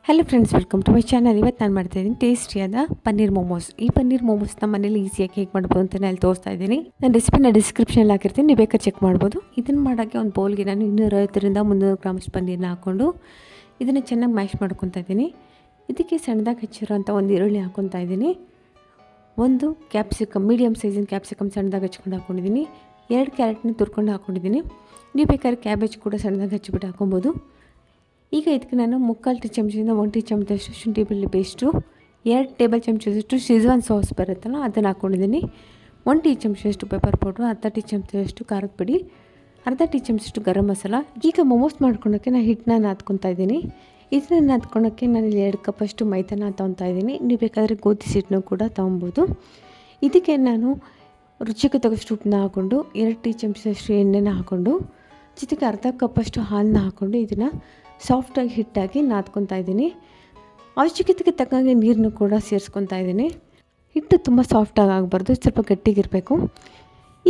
Hello friends, welcome to my channel. ಇವತ್ತು ನಾನು ಮಾಡ್ತಾಯಿದ್ದೀನಿ ಟೇಸ್ಟಿಯಾದ ಪನ್ನೀರ್ ಮೋಮೋಸ್. ಈ ಪನ್ನೀರ್ ಮೋಮೋಸ್ನ ಮನೇಲಿ ಈಸಿಯಾಗಿ ಹೇಗೆ ಮಾಡ್ಬೋದು ಅಂತ ನಾನು ತೋರಿಸ್ತಾ ಇದ್ದೀನಿ. ನಾನು ರೆಸಿಪಿನ ಡಿಸ್ಕ್ರಿಪ್ಷನಲ್ಲಿ ಹಾಕಿರ್ತೀನಿ, ನೀವು ಬೇಕಾದ್ರೆ ಚೆಕ್ ಮಾಡ್ಬೋದು. ಇದನ್ನು ಮಾಡೋಕ್ಕೆ ಒಂದು ಬೌಲ್ಗೆ ನಾನು 250ರಿಂದ 300 ಗ್ರಾಮಷ್ಟು ಪನ್ನೀರನ್ನ ಹಾಕ್ಕೊಂಡು ಇದನ್ನು ಚೆನ್ನಾಗಿ ಮ್ಯಾಶ್ ಮಾಡ್ಕೊತಾ ಇದ್ದೀನಿ. ಇದಕ್ಕೆ ಸಣ್ಣದಾಗಿ ಹೆಚ್ಚಿರೋಂಥ ಒಂದು ಈರುಳ್ಳಿ ಹಾಕ್ಕೊತಾ ಇದ್ದೀನಿ. ಒಂದು ಕ್ಯಾಪ್ಸಿಕಮ್, ಮೀಡಿಯಮ್ ಸೈಜಿನ ಕ್ಯಾಪ್ಸಿಕಮ್ ಸಣ್ಣದಾಗಿ ಹಚ್ಕೊಂಡು ಹಾಕ್ಕೊಂಡಿದ್ದೀನಿ. 2 ಕ್ಯಾರೆಟ್ನ ತುರ್ಕೊಂಡು ಹಾಕ್ಕೊಂಡಿದ್ದೀನಿ. ನೀವು ಬೇಕಾದ್ರೆ ಕ್ಯಾಬೇಜ್ ಕೂಡ ಸಣ್ಣದಾಗಿ ಹಚ್ಚಿಬಿಟ್ಟು ಹಾಕ್ಕೊಬೋದು. ಈಗ ಇದಕ್ಕೆ ನಾನು 3/4 ಟೀ ಚಮಚದಿಂದ 1 ಟೀ ಚಮಚದಷ್ಟು ಶುಂಠಿ ಬೆಳ್ಳುಳ್ಳಿ ಪೇಸ್ಟು, 2 ಟೇಬಲ್ ಚಮಚದಷ್ಟು ಶೇಜ್ವಾನ್ ಸಾಸ್ ಬರುತ್ತಲ್ಲ ಅದನ್ನು ಹಾಕ್ಕೊಂಡಿದ್ದೀನಿ. 1 ಟೀ ಚಮಚದಷ್ಟು ಪೆಪ್ಪರ್ ಪೌಡ್ರು, ಅರ್ಧ ಟೀ ಚಮಚದಷ್ಟು ಖಾರದ ಪುಡಿ, ಅರ್ಧ ಟೀ ಚಮಚದಷ್ಟು ಗರಂ ಮಸಾಲ. ಈಗ ಮೋಮೋಸ್ ಮಾಡ್ಕೊಳೋಕ್ಕೆ ನಾನು ಹಿಟ್ಟನ್ನ ನಾದ್ಕೊತಾ ಇದ್ದೀನಿ. ಇದನ್ನ ನಾದ್ಕೊಳೋಕ್ಕೆ ನಾನು ಇಲ್ಲಿ 2 ಕಪ್ಪಷ್ಟು ಮೈದಾನ ತೊಗೊತಾ ಇದ್ದೀನಿ. ನೀವು ಬೇಕಾದರೆ ಗೋಧಿ ಹಿಟ್ಟನ್ನು ಕೂಡ ತೊಗೊಬೋದು. ಇದಕ್ಕೆ ನಾನು ರುಚಿಗೆ ತಗೋಷ್ಟು ಉಪ್ಪನ್ನ ಹಾಕ್ಕೊಂಡು 2 ಟೀ ಚಮಚದಷ್ಟು ಎಣ್ಣೆನ ಹಾಕ್ಕೊಂಡು ಜೊತೆಗೆ ಅರ್ಧ ಕಪ್ಪಷ್ಟು ಹಾಲನ್ನ ಹಾಕ್ಕೊಂಡು ಇದನ್ನು ಸಾಫ್ಟಾಗಿ ಹಿಟ್ಟಾಗಿ ನಾದ್ಕೊತಾ ಇದ್ದೀನಿ. ಅವಶ್ಯಕತೆಗೆ ತಕ್ಕಂಗೆ ನೀರನ್ನು ಕೂಡ ಸೇರಿಸ್ಕೊತಾ ಇದ್ದೀನಿ. ಹಿಟ್ಟು ತುಂಬ ಸಾಫ್ಟಾಗಿ ಆಗಬಾರ್ದು, ಸ್ವಲ್ಪ ಗಟ್ಟಿಗಿರಬೇಕು.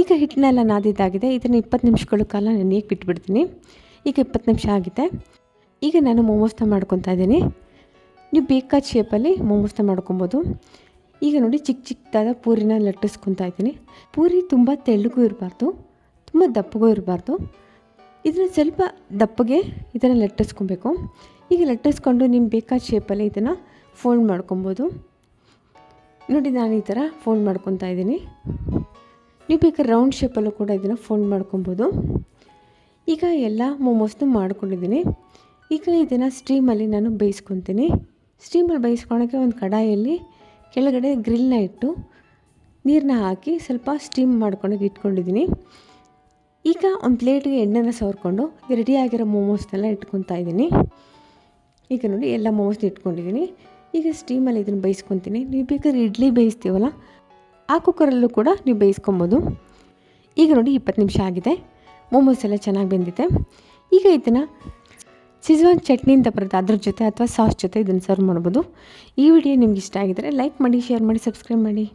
ಈಗ ಹಿಟ್ಟನ್ನೆಲ್ಲ ನಾದಿದ್ದಾಗಿದೆ. ಇದನ್ನು 20 ನಿಮಿಷಗಳ ಕಾಲ ನೆನೆಯಕ್ಕೆ ಬಿಟ್ಬಿಡ್ತೀನಿ. ಈಗ 20 ನಿಮಿಷ ಆಗಿದೆ. ಈಗ ನಾನು ಮೋಮೋಸ್ನ ಮಾಡ್ಕೊತಾ ಇದ್ದೀನಿ. ನೀವು ಬೇಕಾದ ಶೇಪಲ್ಲಿ ಮೋಮೋಸ್ನ ಮಾಡ್ಕೊಬೋದು. ಈಗ ನೋಡಿ, ಚಿಕ್ಕ ಚಿಕ್ಕದಾದ ಪೂರಿನ ಲಟ್ಟಿಸ್ಕೊತಾ ಇದ್ದೀನಿ. ಪೂರಿ ತುಂಬ ತೆಳ್ಳಗೂ ಇರಬಾರ್ದು, ತುಂಬ ದಪ್ಪಗೂ ಇರಬಾರ್ದು. ಇದನ್ನು ಸ್ವಲ್ಪ ದಪ್ಪಗೆ ಇದನ್ನು ಲಟ್ಟಿಸ್ಕೊಬೇಕು. ಈಗ ಲಟ್ಟಿಸ್ಕೊಂಡು ನಿಮ್ಗೆ ಬೇಕಾದ ಶೇಪಲ್ಲಿ ಇದನ್ನು ಫೋಲ್ಡ್ ಮಾಡ್ಕೊಬೋದು. ನೋಡಿ, ನಾನು ಈ ಥರ ಫೋಲ್ಡ್ ಮಾಡ್ಕೊತಾ ಇದ್ದೀನಿ. ನೀವು ಬೇಕಾದ್ರೆ ರೌಂಡ್ ಶೇಪಲ್ಲೂ ಕೂಡ ಇದನ್ನು ಫೋಲ್ಡ್ ಮಾಡ್ಕೊಬೋದು. ಈಗ ಎಲ್ಲ ಮೋಮೋಸ್ನು ಮಾಡ್ಕೊಂಡಿದ್ದೀನಿ. ಈಗ ಇದನ್ನು ಸ್ಟೀಮಲ್ಲಿ ನಾನು ಬೇಯಿಸ್ಕೊತೀನಿ. ಸ್ಟೀಮಲ್ಲಿ ಬೇಯಿಸ್ಕೊಳೋಕ್ಕೆ ಒಂದು ಕಡಾಯಲ್ಲಿ ಕೆಳಗಡೆ ಗ್ರಿಲ್ನ ಇಟ್ಟು ನೀರನ್ನ ಹಾಕಿ ಸ್ವಲ್ಪ ಸ್ಟೀಮ್ ಮಾಡ್ಕೊಂಡೋಗಿ ಇಟ್ಕೊಂಡಿದ್ದೀನಿ. ಈಗ ಒಂದು ಪ್ಲೇಟ್ಗೆ ಎಣ್ಣೆನ ಸವರ್ಕೊಂಡು ರೆಡಿಯಾಗಿರೋ ಮೋಮೋಸ್ನೆಲ್ಲ ಇಟ್ಕೊತಾ ಇದ್ದೀನಿ. ಈಗ ನೋಡಿ, ಎಲ್ಲ ಮೋಮೋಸ್ನ ಇಟ್ಕೊಂಡಿದ್ದೀನಿ. ಈಗ ಸ್ಟೀಮಲ್ಲಿ ಇದನ್ನು ಬೇಯಿಸ್ಕೊತೀನಿ. ನೀವು ಬೇಕಾದ್ರೆ ಇಡ್ಲಿ ಬೇಯಿಸ್ತೀವಲ್ಲ ಆ ಕುಕ್ಕರಲ್ಲೂ ಕೂಡ ನೀವು ಬೇಯಿಸ್ಕೊಬೋದು. ಈಗ ನೋಡಿ, 20 ನಿಮಿಷ ಆಗಿದೆ. ಮೋಮೋಸ್ ಎಲ್ಲ ಚೆನ್ನಾಗಿ ಬೆಂದಿದೆ. ಈಗ ಇದನ್ನು ಶೇಜ್ವಾನ್ ಚಟ್ನಿ ಅಂತ ಬರುತ್ತೆ, ಅದ್ರ ಜೊತೆ ಅಥವಾ ಸಾಸ್ ಜೊತೆ ಇದನ್ನು ಸರ್ವ್ ಮಾಡ್ಬೋದು. ಈ ವಿಡಿಯೋ ನಿಮ್ಗೆ ಇಷ್ಟ ಆಗಿದ್ದರೆ ಲೈಕ್ ಮಾಡಿ, ಶೇರ್ ಮಾಡಿ, ಸಬ್ಸ್ಕ್ರೈಬ್ ಮಾಡಿ.